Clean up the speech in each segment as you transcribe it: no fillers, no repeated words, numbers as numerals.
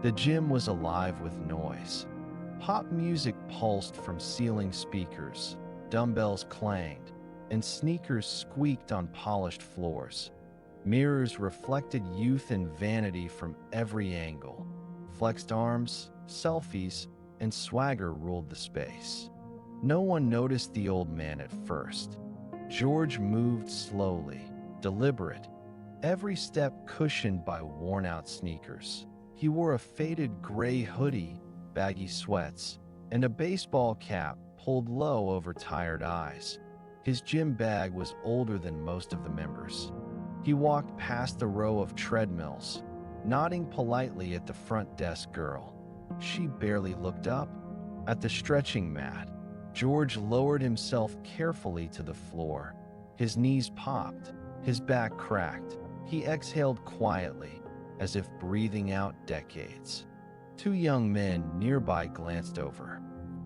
The gym was alive with noise. Pop music pulsed from ceiling speakers, dumbbells clanged, and sneakers squeaked on polished floors. Mirrors reflected youth and vanity from every angle. Flexed arms, selfies, and swagger ruled the space. No one noticed the old man at first. George moved slowly, deliberate, every step cushioned by worn-out sneakers. He wore a faded gray hoodie, baggy sweats, and a baseball cap pulled low over tired eyes. His gym bag was older than most of the members. He walked past the row of treadmills, nodding politely at the front desk girl. She barely looked up. At the stretching mat, George lowered himself carefully to the floor. His knees popped, his back cracked. He exhaled quietly, as if breathing out decades. Two young men nearby glanced over.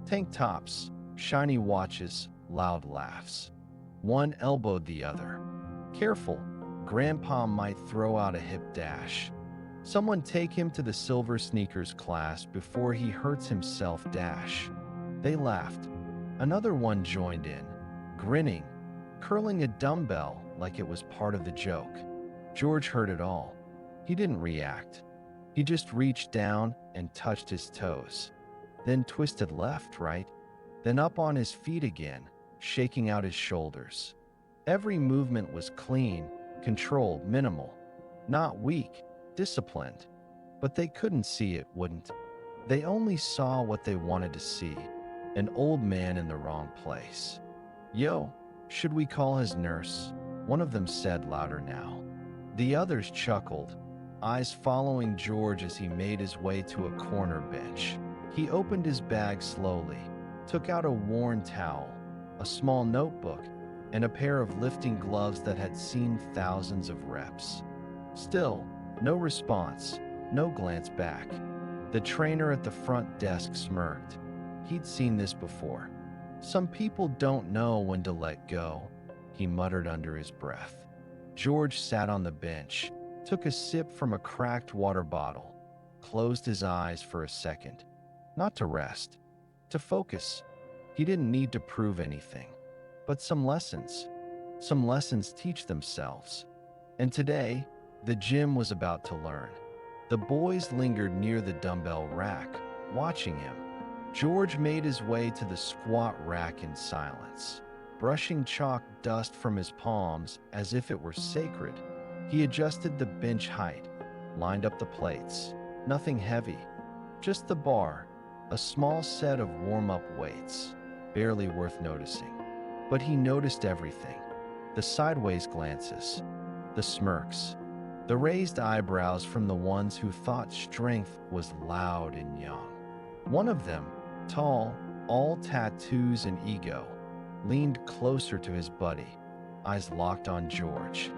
Tank tops, shiny watches, loud laughs. One elbowed the other. "Careful, Grandpa might throw out a hip dash. Someone take him to the silver sneakers class before he hurts himself dash." They laughed. Another one joined in, grinning, curling a dumbbell like it was part of the joke. George heard it all. He didn't react. He just reached down and touched his toes, then twisted left, right, then up on his feet again, shaking out his shoulders. Every movement was clean, controlled, minimal, not weak, disciplined. But they couldn't see it, wouldn't. They only saw what they wanted to see, an old man in the wrong place. "Yo, should we call his nurse?" one of them said louder now. The others chuckled, eyes following George as he made his way to a corner bench. He opened his bag slowly, took out a worn towel, a small notebook, and a pair of lifting gloves that had seen thousands of reps. Still, no response, no glance back. The trainer at the front desk smirked. He'd seen this before. "Some people don't know when to let go," he muttered under his breath. George sat on the bench, took a sip from a cracked water bottle, closed his eyes for a second. Not to rest, to focus. He didn't need to prove anything. But some lessons teach themselves. And today, the gym was about to learn. The boys lingered near the dumbbell rack, watching him. George made his way to the squat rack in silence, brushing chalk dust from his palms as if it were sacred. He adjusted the bench height, lined up the plates. Nothing heavy, just the bar, a small set of warm-up weights, barely worth noticing. But he noticed everything. The sideways glances, the smirks, the raised eyebrows from the ones who thought strength was loud and young. One of them, tall, all tattoos and ego, leaned closer to his buddy, eyes locked on George.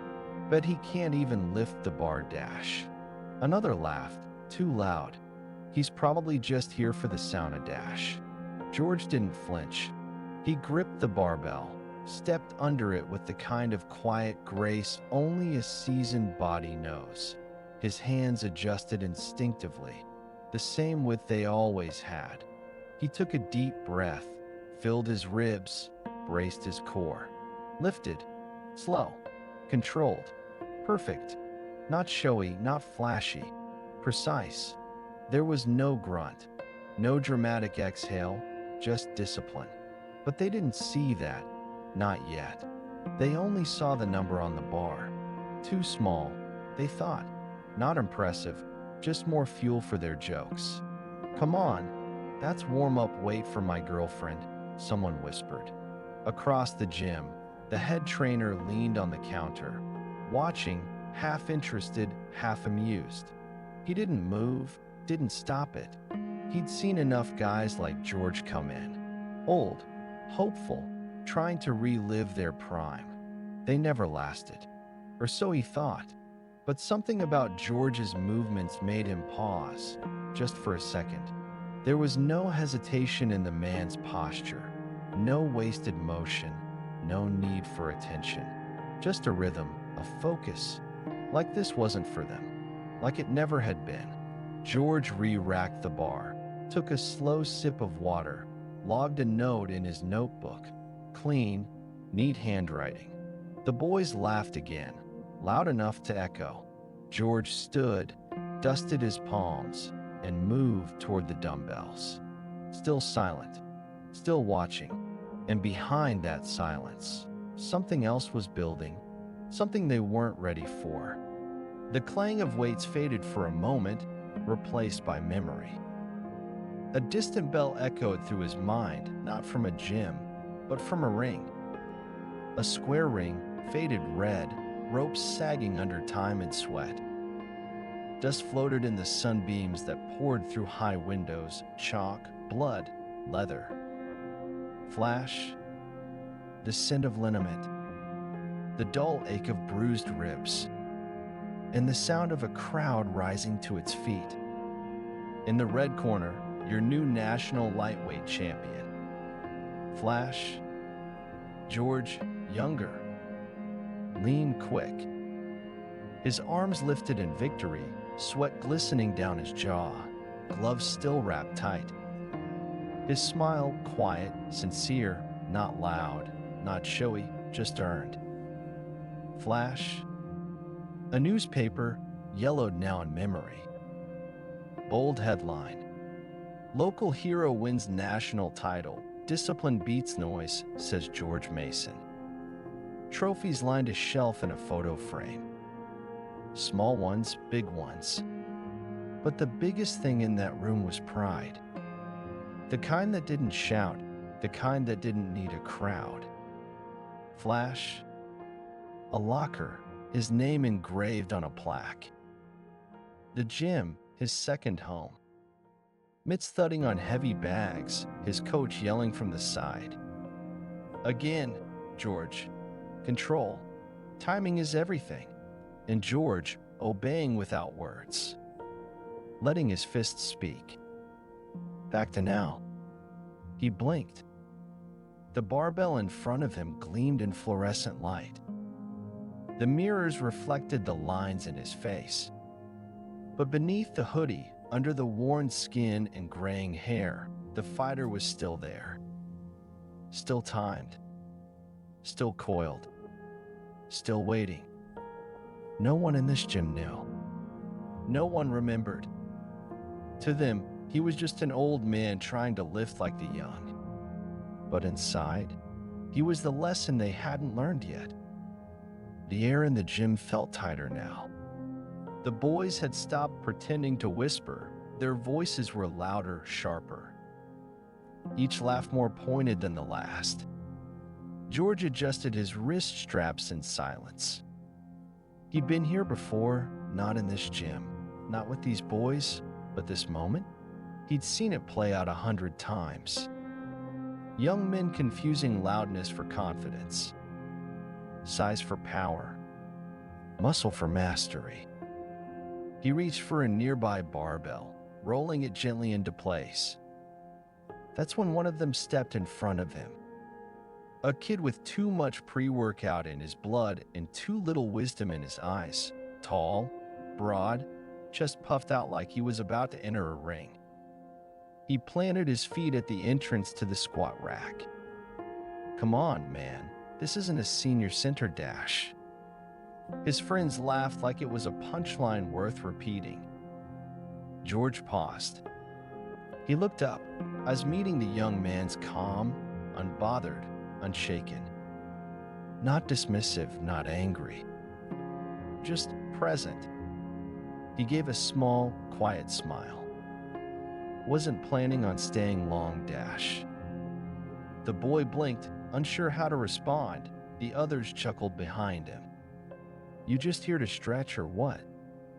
"Bet he can't even lift the bar dash." Another laughed, too loud. "He's probably just here for the sauna dash." George didn't flinch. He gripped the barbell, stepped under it with the kind of quiet grace only a seasoned body knows. His hands adjusted instinctively, the same width they always had. He took a deep breath, filled his ribs, braced his core. Lifted, slow, controlled, perfect. Not showy, not flashy, precise. There was no grunt, no dramatic exhale, just discipline. But they didn't see that, not yet. They only saw the number on the bar. Too small, they thought. Not impressive, just more fuel for their jokes. "Come on, that's warm-up weight for my girlfriend," someone whispered. Across the gym, the head trainer leaned on the counter, watching, half interested, half amused. He didn't move, didn't stop it. He'd seen enough guys like George come in, old, hopeful, trying to relive their prime. They never lasted, or so he thought. But something about George's movements made him pause, just for a second. There was no hesitation in the man's posture, no wasted motion, no need for attention. Just a rhythm, a focus. Like this wasn't for them, like it never had been. George re-racked the bar, took a slow sip of water, logged a note in his notebook. Clean, neat handwriting. The boys laughed again, loud enough to echo. George stood, dusted his palms, and moved toward the dumbbells. Still silent, still watching. And behind that silence, something else was building, something they weren't ready for. The clang of weights faded for a moment, replaced by memory. A distant bell echoed through his mind, not from a gym, but from a ring. A square ring, faded red, ropes sagging under time and sweat. Dust floated in the sunbeams that poured through high windows, chalk, blood, leather. Flash, the scent of liniment, the dull ache of bruised ribs, and the sound of a crowd rising to its feet. In the red corner, your new national lightweight champion. Flash, George, younger, lean, quick. His arms lifted in victory, sweat glistening down his jaw, gloves still wrapped tight. His smile quiet, sincere, not loud, not showy, just earned. Flash, a newspaper, yellowed now in memory. Bold headline: Local hero wins national title. Discipline beats noise, says George Mason. Trophies lined a shelf in a photo frame. Small ones, big ones. But the biggest thing in that room was pride. The kind that didn't shout, the kind that didn't need a crowd. Flash, a locker, his name engraved on a plaque. The gym, his second home. Mitts thudding on heavy bags, his coach yelling from the side. Again, George. Control. Timing is everything. And George, obeying without words. Letting his fists speak. Back to now. He blinked. The barbell in front of him gleamed in fluorescent light. The mirrors reflected the lines in his face. But beneath the hoodie, under the worn skin and graying hair, the fighter was still there. Still timed. Still coiled. Still waiting. No one in this gym knew. No one remembered. To them, he was just an old man trying to lift like the young. But inside, he was the lesson they hadn't learned yet. The air in the gym felt tighter now. The boys had stopped pretending to whisper. Their voices were louder, sharper. Each laugh more pointed than the last. George adjusted his wrist straps in silence. He'd been here before, not in this gym, not with these boys, but this moment, he'd seen it play out 100 times. Young men confusing loudness for confidence, size for power, muscle for mastery. He reached for a nearby barbell, rolling it gently into place. That's when one of them stepped in front of him. A kid with too much pre-workout in his blood and too little wisdom in his eyes. Tall, broad, chest puffed out like he was about to enter a ring. He planted his feet at the entrance to the squat rack. Come on, man. This isn't a senior center dash. His friends laughed like it was a punchline worth repeating. George paused. He looked up, eyes meeting the young man's calm, unbothered, unshaken. Not dismissive, not angry. Just present. He gave a small, quiet smile. Wasn't planning on staying long dash. The boy blinked, unsure how to respond. The others chuckled behind him. You just here to stretch or what?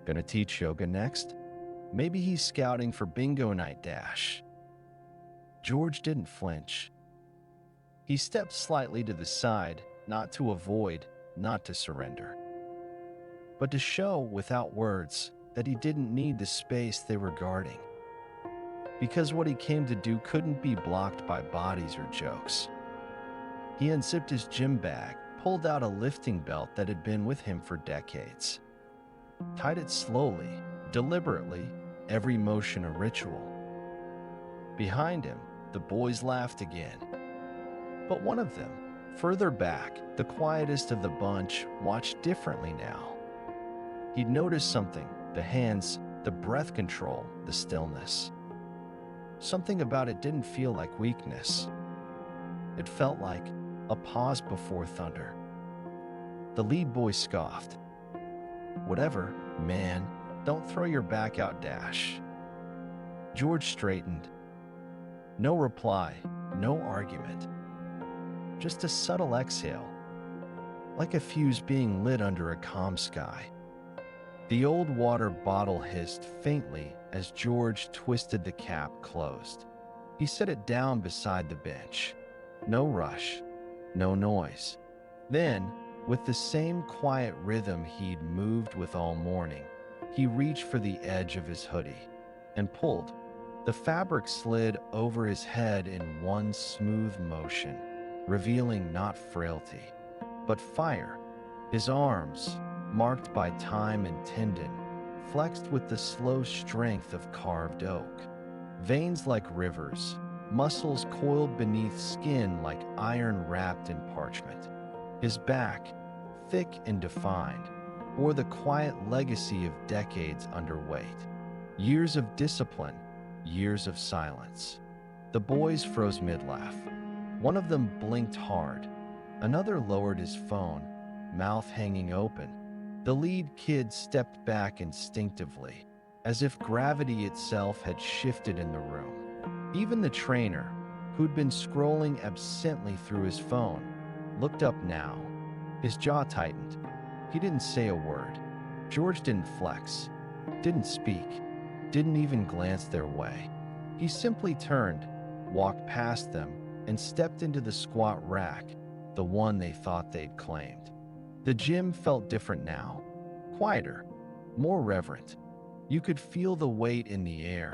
Gonna teach yoga next? Maybe he's scouting for bingo night dash. George didn't flinch. He stepped slightly to the side, not to avoid, not to surrender, but to show without words that he didn't need the space they were guarding. Because what he came to do couldn't be blocked by bodies or jokes. He unzipped his gym bag, pulled out a lifting belt that had been with him for decades. Tied it slowly, deliberately, every motion a ritual. Behind him, the boys laughed again. But one of them, further back, the quietest of the bunch, watched differently now. He'd noticed something: the hands, the breath control, the stillness. Something about it didn't feel like weakness. It felt like a pause before thunder. The lead boy scoffed. "Whatever, man, don't throw your back out, Dash." George straightened. No reply, no argument. Just a subtle exhale, like a fuse being lit under a calm sky. The old water bottle hissed faintly as George twisted the cap closed. He set it down beside the bench. No rush, no noise. Then, with the same quiet rhythm he'd moved with all morning, he reached for the edge of his hoodie and pulled. The fabric slid over his head in one smooth motion, revealing not frailty, but fire. His arms, marked by time and tendon, flexed with the slow strength of carved oak. Veins like rivers, muscles coiled beneath skin like iron wrapped in parchment. His back, thick and defined, bore the quiet legacy of decades underweight. Years of discipline, years of silence. The boys froze mid-laugh. One of them blinked hard. Another lowered his phone, mouth hanging open. The lead kid stepped back instinctively, as if gravity itself had shifted in the room. Even the trainer, who'd been scrolling absently through his phone, looked up now. His jaw tightened. He didn't say a word. George didn't flex, didn't speak, didn't even glance their way. He simply turned, walked past them, and stepped into the squat rack, the one they thought they'd claimed. The gym felt different now, quieter, more reverent. You could feel the weight in the air,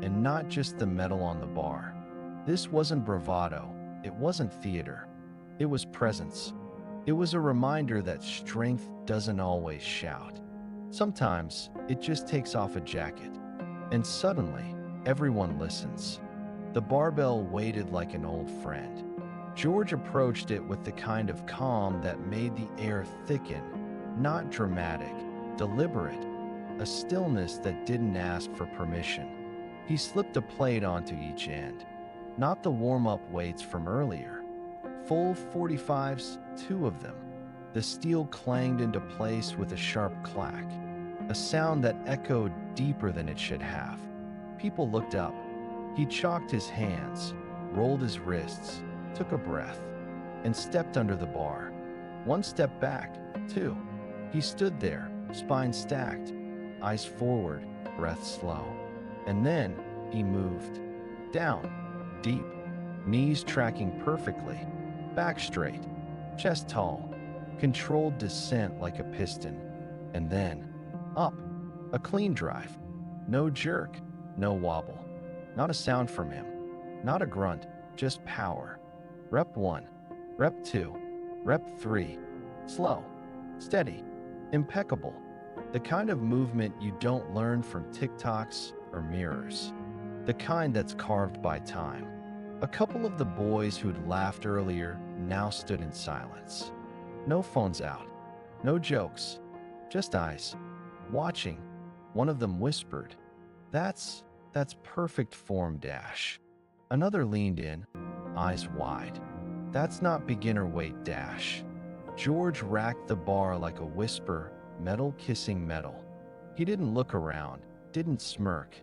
and not just the metal on the bar. This wasn't bravado, it wasn't theater. It was presence. It was a reminder that strength doesn't always shout. Sometimes it just takes off a jacket, and suddenly everyone listens. The barbell waited like an old friend. George approached it with the kind of calm that made the air thicken, not dramatic, deliberate, a stillness that didn't ask for permission. He slipped a plate onto each end, not the warm-up weights from earlier. Full 45s, 2 of them. The steel clanged into place with a sharp clack, a sound that echoed deeper than it should have. People looked up. He chalked his hands, rolled his wrists, took a breath, and stepped under the bar. One step back, 2. He stood there, spine stacked, eyes forward, breath slow. And then he moved. Down, deep, knees tracking perfectly, back straight, chest tall, controlled descent like a piston. And then up, a clean drive. No jerk, no wobble. Not a sound from him, not a grunt, just power. Rep 1, Rep 2, Rep 3. Slow, steady, impeccable. The kind of movement you don't learn from TikToks or mirrors. The kind that's carved by time. A couple of the boys who'd laughed earlier now stood in silence. No phones out, no jokes, just eyes, watching. One of them whispered, That's perfect form, Dash." Another leaned in, eyes wide. "That's not beginner weight, Dash." George racked the bar like a whisper, metal kissing metal. He didn't look around, didn't smirk,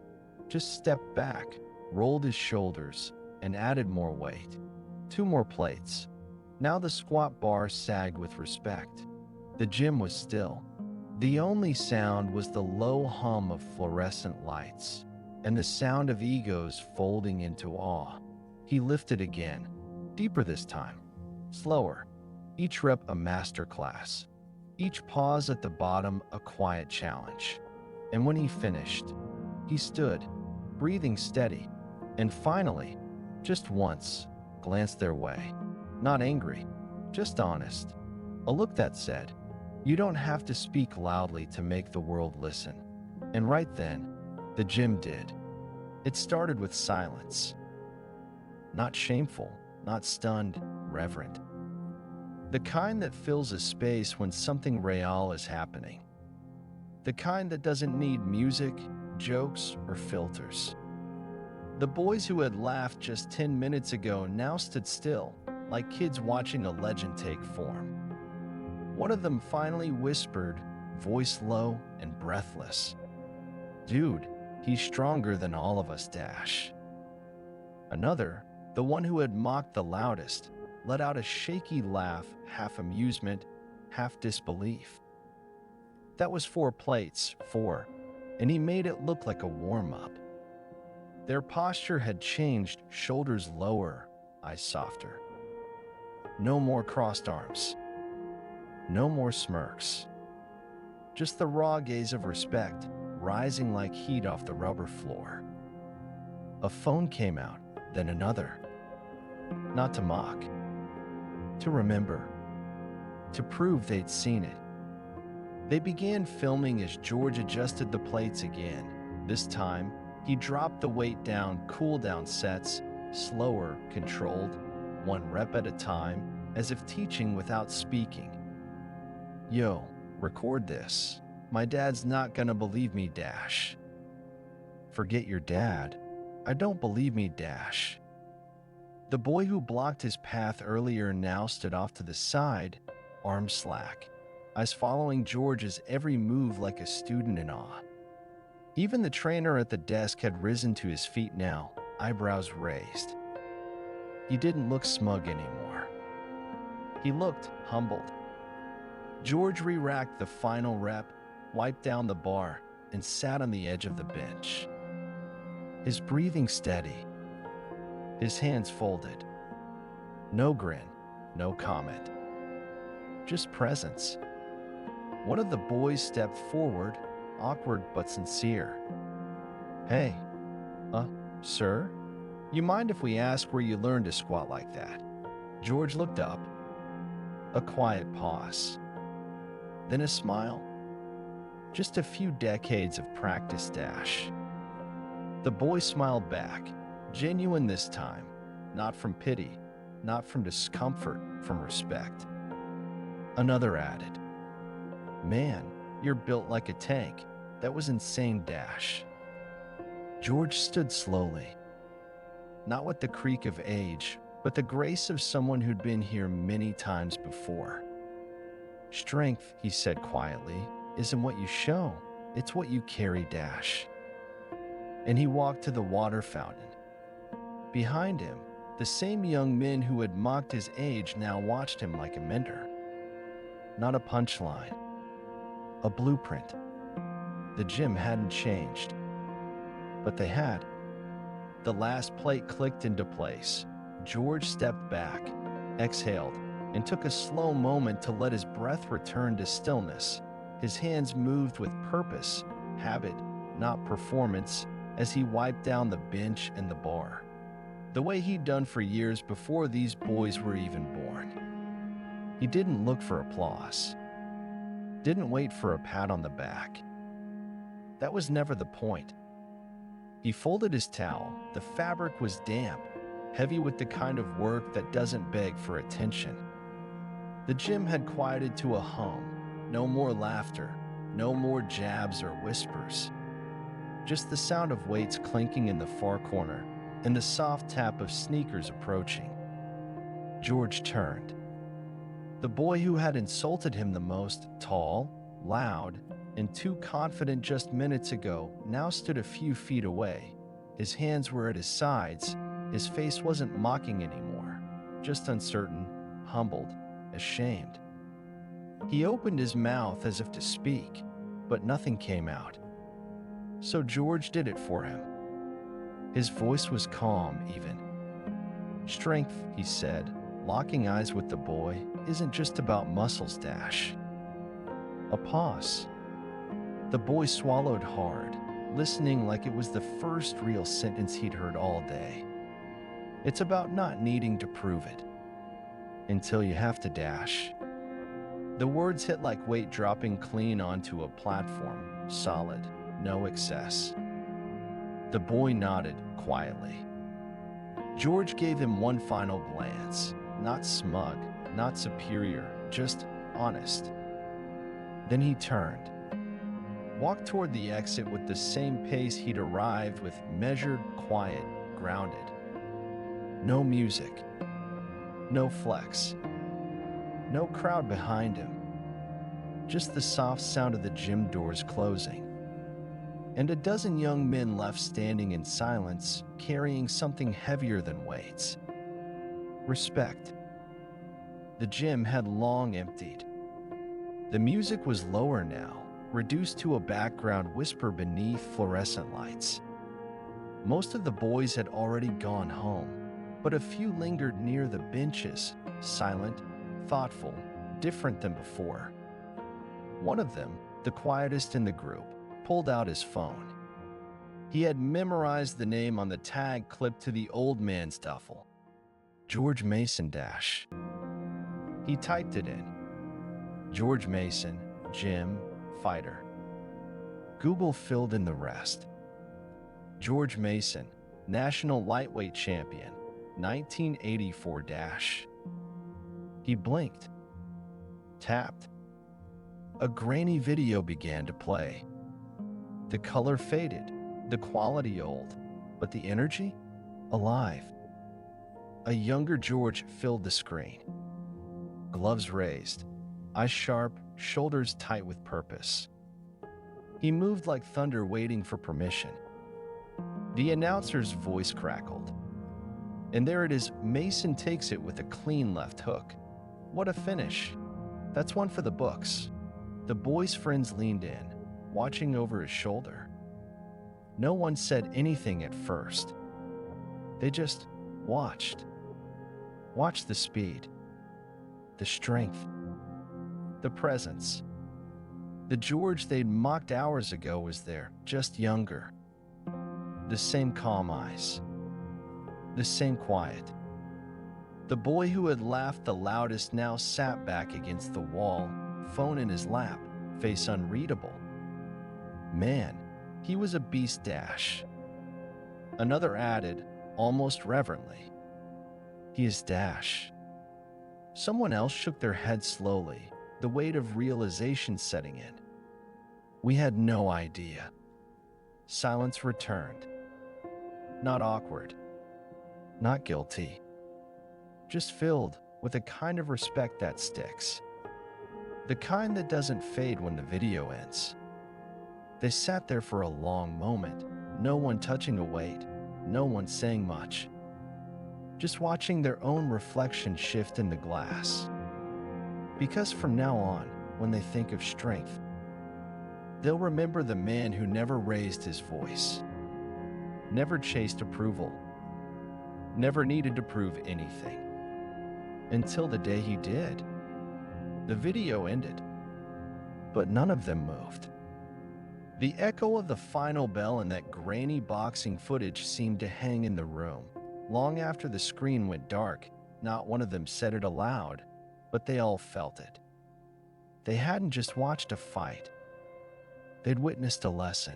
just stepped back, rolled his shoulders, and added more weight. 2 more plates. Now the squat bar sagged with respect. The gym was still. The only sound was the low hum of fluorescent lights, and the sound of egos folding into awe. He lifted again, deeper this time, slower, each rep a masterclass, each pause at the bottom a quiet challenge. And when he finished, he stood, breathing steady, and finally, just once, glanced their way. Not angry, just honest. A look that said, "You don't have to speak loudly to make the world listen." And right then, The gym did. It started with silence. Not shameful, not stunned, reverent. The kind that fills a space when something real is happening. The kind that doesn't need music, jokes, or filters. The boys who had laughed just 10 minutes ago now stood still, like kids watching a legend take form. One of them finally whispered, voice low and breathless, "Dude, he's stronger than all of us, Dash." Another, the one who had mocked the loudest, let out a shaky laugh, half amusement, half disbelief. That was 4 plates, 4, and he made it look like a warm-up. Their posture had changed, shoulders lower, eyes softer. No more crossed arms. No more smirks. Just the raw gaze of respect, rising like heat off the rubber floor. A phone came out, then another. Not to mock. To remember. To prove they'd seen it. They began filming as George adjusted the plates again. This time, he dropped the weight down, cool down sets, slower, controlled, 1 rep at a time, as if teaching without speaking. "Yo, record this. My dad's not gonna believe me, Dash." "Forget your dad. I don't believe me, Dash." The boy who blocked his path earlier now stood off to the side, arms slack, eyes following George's every move like a student in awe. Even the trainer at the desk had risen to his feet now, eyebrows raised. He didn't look smug anymore. He looked humbled. George re-racked the final rep, wiped down the bar, and sat on the edge of the bench. His breathing steady, his hands folded. No grin, no comment. Just presence. One of the boys stepped forward, awkward but sincere. "Hey, sir? You mind if we ask where you learned to squat like that?" George looked up. A quiet pause. Then a smile. Just a few decades of practice, Dash. The boy smiled back, genuine this time, not from pity, not from discomfort, from respect. Another added, "Man, you're built like a tank. That was insane, Dash." George stood slowly, not with the creak of age, but the grace of someone who'd been here many times before. "Strength," he said quietly, "isn't what you show, it's what you carry, Dash." And he walked to the water fountain. Behind him, the same young men who had mocked his age now watched him like a mentor. Not a punchline, a blueprint. The gym hadn't changed, but they had. The last plate clicked into place. George stepped back, exhaled, and took a slow moment to let his breath return to stillness. His hands moved with purpose, habit, not performance, as he wiped down the bench and the bar. The way he'd done for years before these boys were even born. He didn't look for applause. Didn't wait for a pat on the back. That was never the point. He folded his towel. The fabric was damp, heavy with the kind of work that doesn't beg for attention. The gym had quieted to a hum. No more laughter, no more jabs or whispers. Just the sound of weights clinking in the far corner and the soft tap of sneakers approaching. George turned. The boy who had insulted him the most, tall, loud, and too confident just minutes ago, now stood a few feet away. His hands were at his sides. His face wasn't mocking anymore, just uncertain, humbled, ashamed. He opened his mouth as if to speak, but nothing came out. So George did it for him. His voice was calm, even. "Strength," he said, locking eyes with the boy, "isn't just about muscles, Dash." A pause. The boy swallowed hard, listening like it was the first real sentence he'd heard all day. "It's about not needing to prove it. Until you have to, Dash." The words hit like weight dropping clean onto a platform, solid, no excess. The boy nodded quietly. George gave him one final glance, not smug, not superior, just honest. Then he turned, walked toward the exit with the same pace he'd arrived with, measured, quiet, grounded. No music, no flex, no crowd behind him, just the soft sound of the gym doors closing, and a dozen young men left standing in silence, carrying something heavier than weights. Respect. The gym had long emptied. The music was lower now, reduced to a background whisper beneath fluorescent lights. Most of the boys had already gone home, but a few lingered near the benches, silent, thoughtful, different than before. One of them, the quietest in the group, pulled out his phone. He had memorized the name on the tag clipped to the old man's duffel. George Mason dash. He typed it in. George Mason, gym, fighter. Google filled in the rest. George Mason, national lightweight champion, 1984 dash. He blinked. Tapped. A grainy video began to play. The color faded, the quality old, but the energy? Alive. A younger George filled the screen. Gloves raised, eyes sharp, shoulders tight with purpose. He moved like thunder waiting for permission. The announcer's voice crackled. And there it is, Mason takes it with a clean left hook. What a finish. That's one for the books. The boy's friends leaned in, watching over his shoulder. No one said anything at first. They just watched. Watched the speed, the strength, the presence. The George they'd mocked hours ago was there, just younger. The same calm eyes, the same quiet. The boy who had laughed the loudest now sat back against the wall, phone in his lap, face unreadable. Man, he was a beast dash. Another added, almost reverently, he is dash. Someone else shook their head slowly, the weight of realization setting in. We had no idea. Silence returned. Not awkward. Not guilty. Just filled with a kind of respect that sticks. The kind that doesn't fade when the video ends. They sat there for a long moment, no one touching a weight, no one saying much. Just watching their own reflection shift in the glass. Because from now on, when they think of strength, they'll remember the man who never raised his voice, never chased approval, never needed to prove anything. Until the day he did. The video ended, but none of them moved. The echo of the final bell and that grainy boxing footage seemed to hang in the room. Long after the screen went dark, not one of them said it aloud, but they all felt it. They hadn't just watched a fight. They'd witnessed a lesson.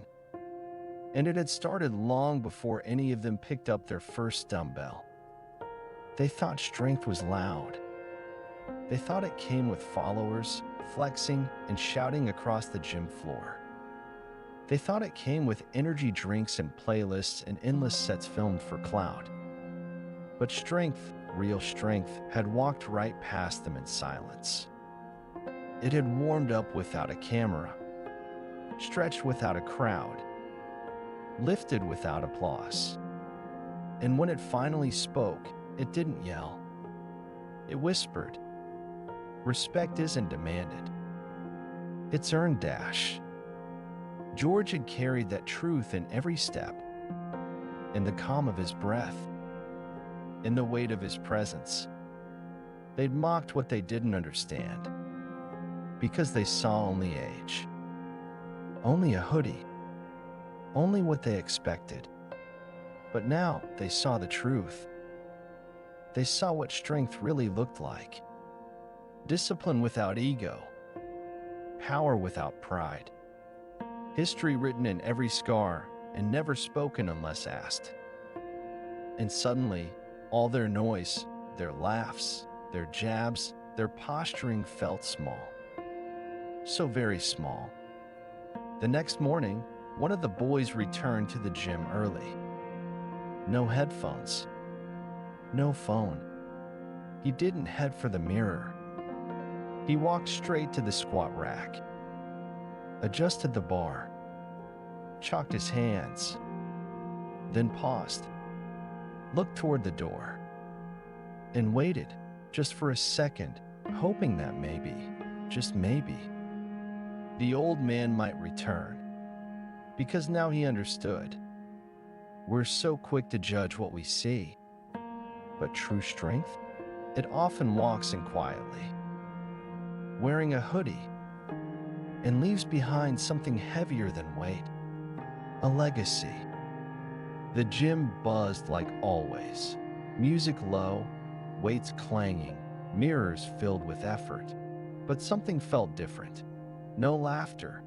And it had started long before any of them picked up their first dumbbell. They thought strength was loud. They thought it came with followers, flexing, and shouting across the gym floor. They thought it came with energy drinks and playlists and endless sets filmed for clout. But strength, real strength, had walked right past them in silence. It had warmed up without a camera, stretched without a crowd, lifted without applause. And when it finally spoke, it didn't yell. It whispered. Respect isn't demanded. It's earned dash. George had carried that truth in every step, in the calm of his breath, in the weight of his presence. They'd mocked what they didn't understand, because they saw only age, only a hoodie, only what they expected. But now they saw the truth. They saw what strength really looked like. Discipline without ego, power without pride, history written in every scar and never spoken unless asked. And suddenly, all their noise, their laughs, their jabs, their posturing felt small. So very small. The next morning, one of the boys returned to the gym early. No headphones. No phone. He didn't head for the mirror. He walked straight to the squat rack, adjusted the bar, chalked his hands, then paused, looked toward the door, and waited just for a second, hoping that maybe, just maybe, the old man might return. Because now he understood. We're so quick to judge what we see, but true strength, it often walks in quietly, wearing a hoodie, and leaves behind something heavier than weight, a legacy. The gym buzzed like always, music low, weights clanging, mirrors filled with effort. But something felt different. No laughter,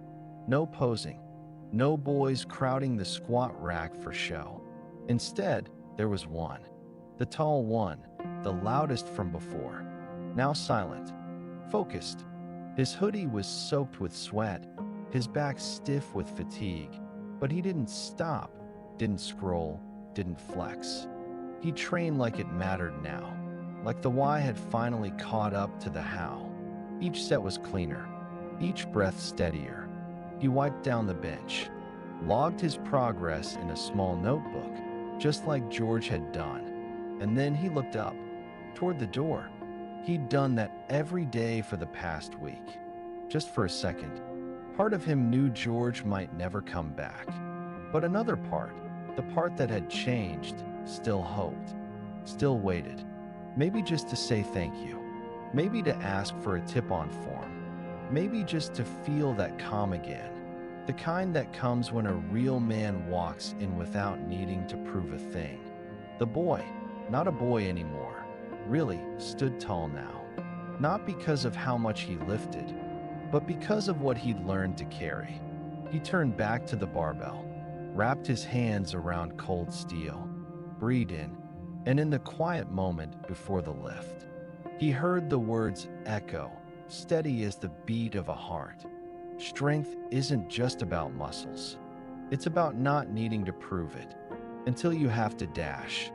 no posing, no boys crowding the squat rack for show. Instead, there was one, the tall one, the loudest from before, now silent, focused. His hoodie was soaked with sweat, his back stiff with fatigue, but he didn't stop, didn't scroll, didn't flex. He trained like it mattered now, like the why had finally caught up to the how. Each set was cleaner, each breath steadier. He wiped down the bench, logged his progress in a small notebook, just like George had done, and then he looked up, toward the door. He'd done that every day for the past week. Just for a second, part of him knew George might never come back. But another part, the part that had changed, still hoped, still waited. Maybe just to say thank you. Maybe to ask for a tip-on form. Maybe just to feel that calm again. The kind that comes when a real man walks in without needing to prove a thing. The boy, not a boy anymore, really stood tall now. Not because of how much he lifted, but because of what he'd learned to carry. He turned back to the barbell, wrapped his hands around cold steel, breathed in, and in the quiet moment before the lift, he heard the words echo, steady as the beat of a heart. Strength isn't just about muscles. It's about not needing to prove it until you have to dash.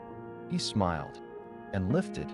He smiled and lifted,